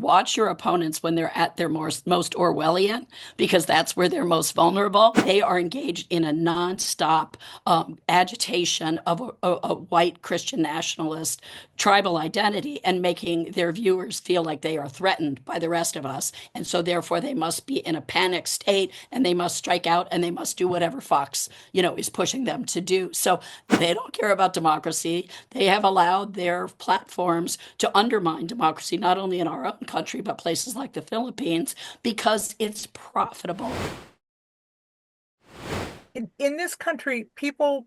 watch your opponents when they're at their most Orwellian, because that's where they're most vulnerable. They are engaged in a nonstop agitation of a white Christian nationalist tribal identity and making their viewers feel like they are threatened by the rest of us. And so therefore they must be in a panic state and they must strike out and they must do whatever Fox, is pushing them to do. So they don't care about democracy. They have allowed their platforms to undermine democracy, not only in our own country, but places like the Philippines, because it's profitable. In this country, people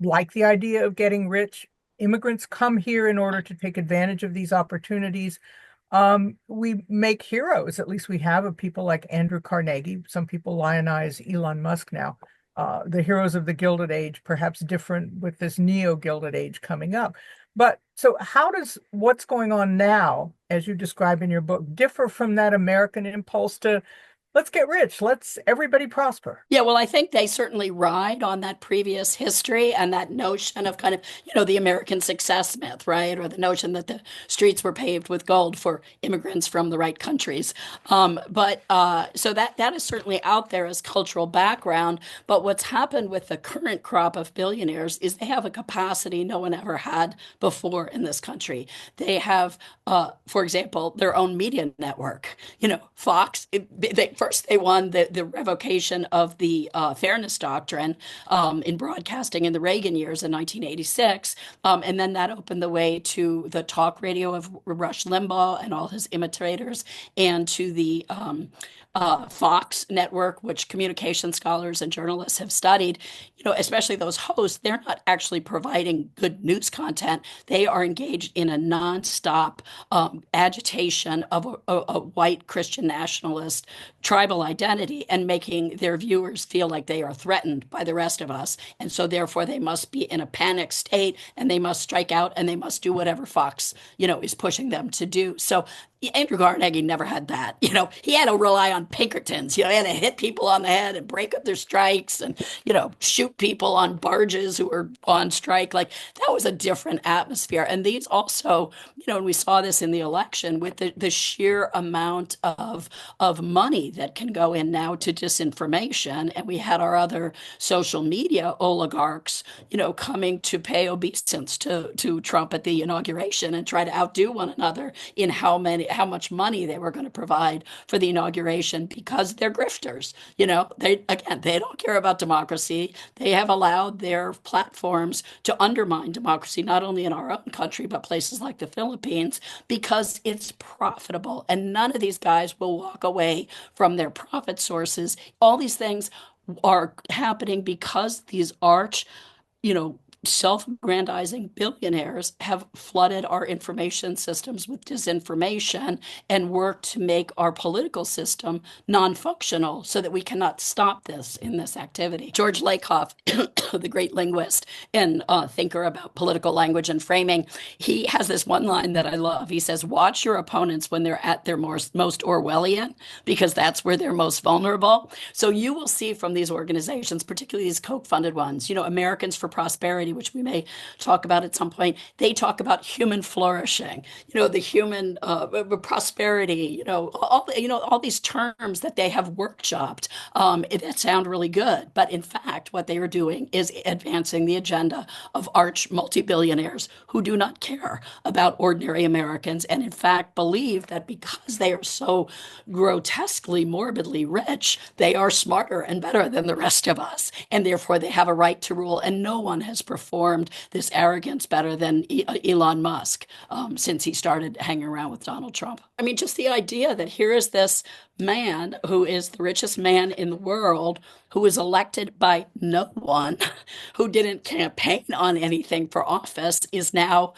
like the idea of getting rich. Immigrants come here in order to take advantage of these opportunities. We make heroes, at least we have, of people like Andrew Carnegie. Some people lionize Elon Musk now. The heroes of the Gilded Age, perhaps different with this neo-Gilded Age coming up. But so how does what's going on now, as you describe in your book, differ from that American impulse to let's get rich, let's everybody prosper? Yeah, well, I think they certainly ride on that previous history and that notion of kind of, the American success myth, right? Or the notion that the streets were paved with gold for immigrants from the right countries. But so that is certainly out there as cultural background. But what's happened with the current crop of billionaires is they have a capacity no one ever had before in this country. They have, for example, their own media network. Fox, first, they won the revocation of the fairness doctrine in broadcasting in the Reagan years in 1986. And then that opened the way to the talk radio of Rush Limbaugh and all his imitators, and to the Fox network, which communication scholars and journalists have studied. Especially those hosts, they're not actually providing good news content. They are engaged in a nonstop agitation of a white Christian nationalist tribal identity and making their viewers feel like they are threatened by the rest of us. And so therefore they must be in a panic state and they must strike out and they must do whatever Fox, is pushing them to do. So Andrew Carnegie never had that. He had to rely on Pinkertons. He had to hit people on the head and break up their strikes and, shoot people on barges who were on strike. Like that was a different atmosphere. And these also, and we saw this in the election with the sheer amount of money that can go in now to disinformation. And we had our other social media oligarchs, coming to pay obeisance to Trump at the inauguration and try to outdo one another in how much money they were going to provide for the inauguration, because they're grifters. They don't care about democracy. They have allowed their platforms to undermine democracy, not only in our own country, but places like the Philippines, because it's profitable. And none of these guys will walk away from their profit sources. All these things are happening because these arch, you know, self-aggrandizing billionaires have flooded our information systems with disinformation and worked to make our political system non-functional so that we cannot stop this in this activity. George Lakoff, the great linguist and thinker about political language and framing, he has this one line that I love. He says, watch your opponents when they're at their most Orwellian, because that's where they're most vulnerable. So you will see from these organizations, particularly these Koch-funded ones, Americans for Prosperity, which we may talk about at some point, they talk about human flourishing, the human prosperity, all these terms that they have workshopped that sound really good. But in fact, what they are doing is advancing the agenda of arch multi-billionaires who do not care about ordinary Americans, and in fact believe that because they are so grotesquely, morbidly rich, they are smarter and better than the rest of us, and therefore they have a right to rule. And no one has performed this arrogance better than Elon Musk since he started hanging around with Donald Trump. I mean, just the idea that here is this man who is the richest man in the world, who was elected by no one, who didn't campaign on anything for office, is now,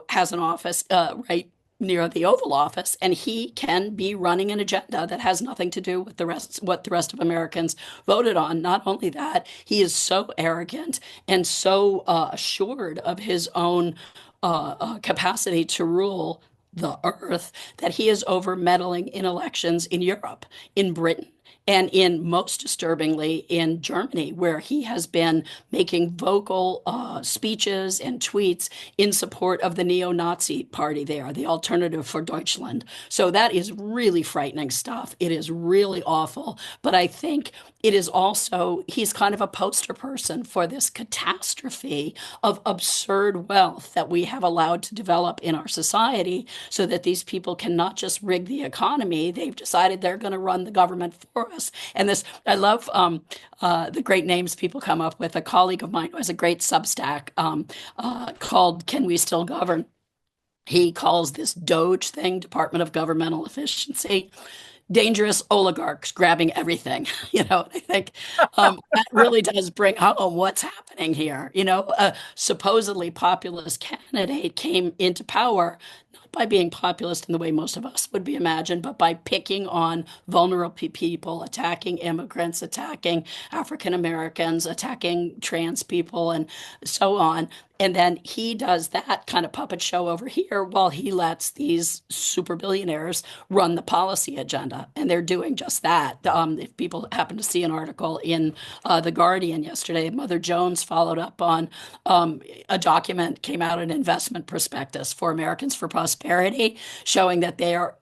has an office right near the Oval Office, and he can be running an agenda that has nothing to do with what the rest of Americans voted on. Not only that, he is so arrogant and so assured of his own capacity to rule the earth that he is over meddling in elections in Europe, in Britain, and in most disturbingly in Germany, where he has been making vocal speeches and tweets in support of the neo-Nazi party there, the Alternative for Deutschland. So that is really frightening stuff. It is really awful. But I think it is also, he's kind of a poster person for this catastrophe of absurd wealth that we have allowed to develop in our society so that these people can not just rig the economy, they've decided they're going to run the government for us. And this, I love the great names people come up with. A colleague of mine who has a great Substack called Can We Still Govern? He calls this DOGE thing, Department of Governmental Efficiency, dangerous oligarchs grabbing everything. I think that really does bring home what's happening here. A supposedly populist candidate came into power not by being populist in the way most of us would be imagined, but by picking on vulnerable people, attacking immigrants, attacking African Americans, attacking trans people, and so on. And then he does that kind of puppet show over here while he lets these super billionaires run the policy agenda. And they're doing just that. If people happen to see an article in The Guardian yesterday, Mother Jones followed up on a document came out, an investment prospectus for Americans for Prosperity, showing that they are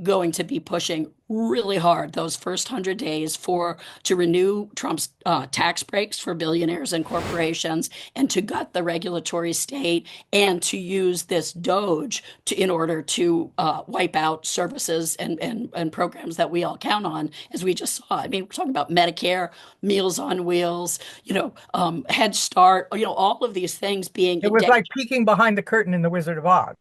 going to be pushing really hard those first 100 days to renew Trump's tax breaks for billionaires and corporations, and to gut the regulatory state, and to use this DOGE in order to wipe out services and programs that we all count on, as we just saw. I mean, we're talking about Medicare, Meals on Wheels, Head Start, all of these things being It was like peeking behind the curtain in The Wizard of Oz.